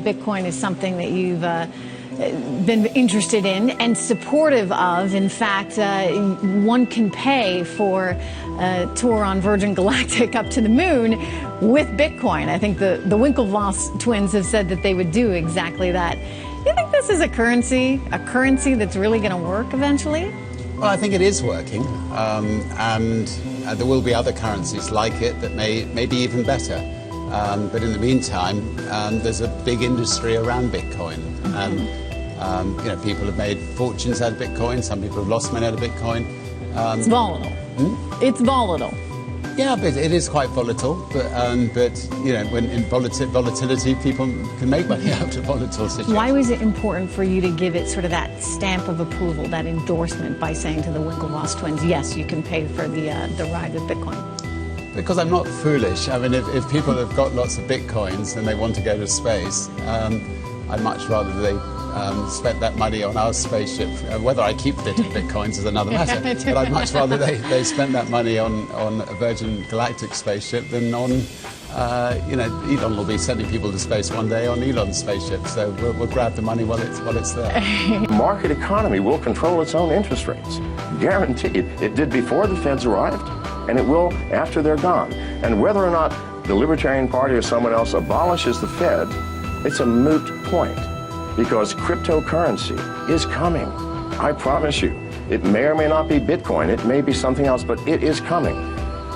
Bitcoin is something that you've been interested in and supportive of. In fact, one can pay for a tour on Virgin Galactic up to the moon with Bitcoin. I think the Winklevoss twins have said that they would do exactly that. Do you think this is a currency that's really going to work eventually? Well, I think it is working, and there will be other currencies like it that may be even better. But in the meantime, there's a big industry around Bitcoin. You know, people have made fortunes out of Bitcoin. Some people have lost money out of Bitcoin. It's volatile. It's volatile. Yeah, but it is quite volatile. But you know, when in volatility, people can make money out of volatile situations. Why was it important for you to give it sort of that stamp of approval, that endorsement, by saying to the Winklevoss twins, yes, you can pay for the ride with Bitcoin? Because I'm not foolish. I mean, if people have got lots of Bitcoins and they want to go to space, I'd much rather they spent that money on our spaceship. Whether I keep it in Bitcoins is another matter. But I'd much rather they spent that money on a Virgin Galactic spaceship than on, you know, Elon will be sending people to space one day on Elon's spaceship. So we'll grab the money while it's there. The market economy will control its own interest rates. Guaranteed. It did before the feds arrived, and it will after they're gone. And whether or not the Libertarian Party or someone else abolishes the Fed, it's a moot point. Because cryptocurrency is coming. I promise you. It may or may not be Bitcoin. It may be something else, but it is coming.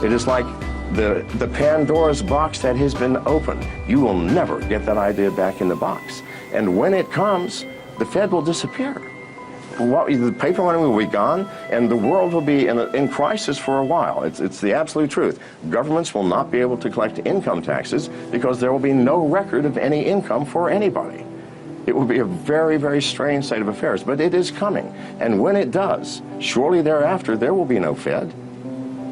It is like the Pandora's box that has been opened. You will never get that idea back in the box. And when it comes, the Fed will disappear. The paper money will be gone, and the world will be in crisis for a while. It's the absolute truth. Governments will not be able to collect income taxes because there will be no record of any income for anybody. It will be a very, very strange state of affairs, but it is coming. And when it does, shortly thereafter, there will be no Fed.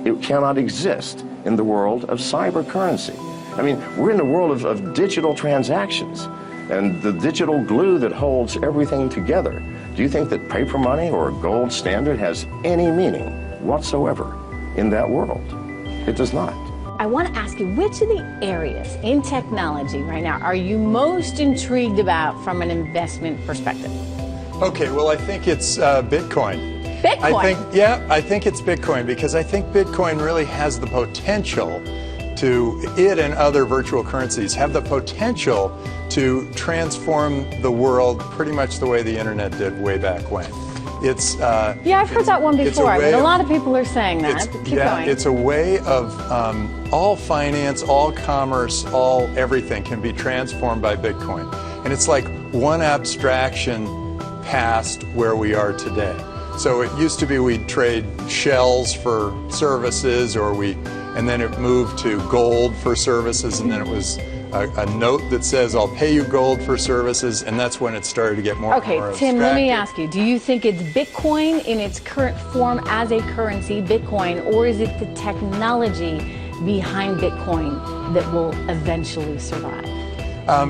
It cannot exist in the world of cyber currency. I mean, we're in the world of digital transactions and the digital glue that holds everything together. Do you think that paper money or a gold standard has any meaning whatsoever in that world? It does not. I want to ask you, which of the areas in technology right now are you most intrigued about from an investment perspective? Okay, well, I think it's Bitcoin. Bitcoin? I think it's Bitcoin because I think Bitcoin really has the potential it and other virtual currencies have the potential to transform the world pretty much the way the internet did way back when. Yeah, I've heard that one before. I mean, a lot of people are saying that. Keep going. It's a way of all finance, all commerce, all everything can be transformed by Bitcoin. And it's like one abstraction past where we are today. So it used to be we'd trade shells for services, and then it moved to gold for services, and then it was a note that says, I'll pay you gold for services, and that's when it started to get more and more abstracted. Tim, let me ask you, do you think it's Bitcoin in its current form as a currency, Bitcoin, or is it the technology behind Bitcoin that will eventually survive?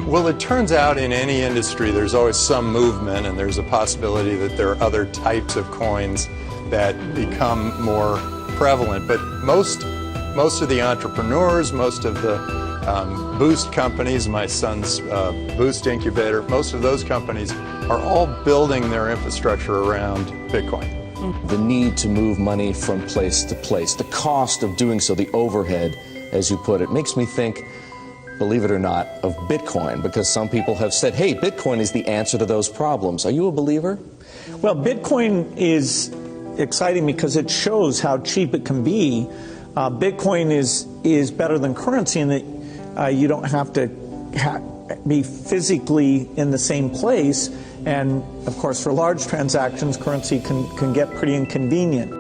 Well, it turns out in any industry there's always some movement, and there's a possibility that there are other types of coins that become more prevalent. But most of the entrepreneurs, most of the Boost companies, my son's Boost incubator, most of those companies are all building their infrastructure around Bitcoin. The need to move money from place to place, the cost of doing so, the overhead, as you put it, makes me think, believe it or not, of Bitcoin, because some people have said, hey, Bitcoin is the answer to those problems. Are you a believer? Well, Bitcoin is exciting because it shows how cheap it can be. Bitcoin is better than currency in that you don't have to be physically in the same place. And, of course, for large transactions, currency can get pretty inconvenient.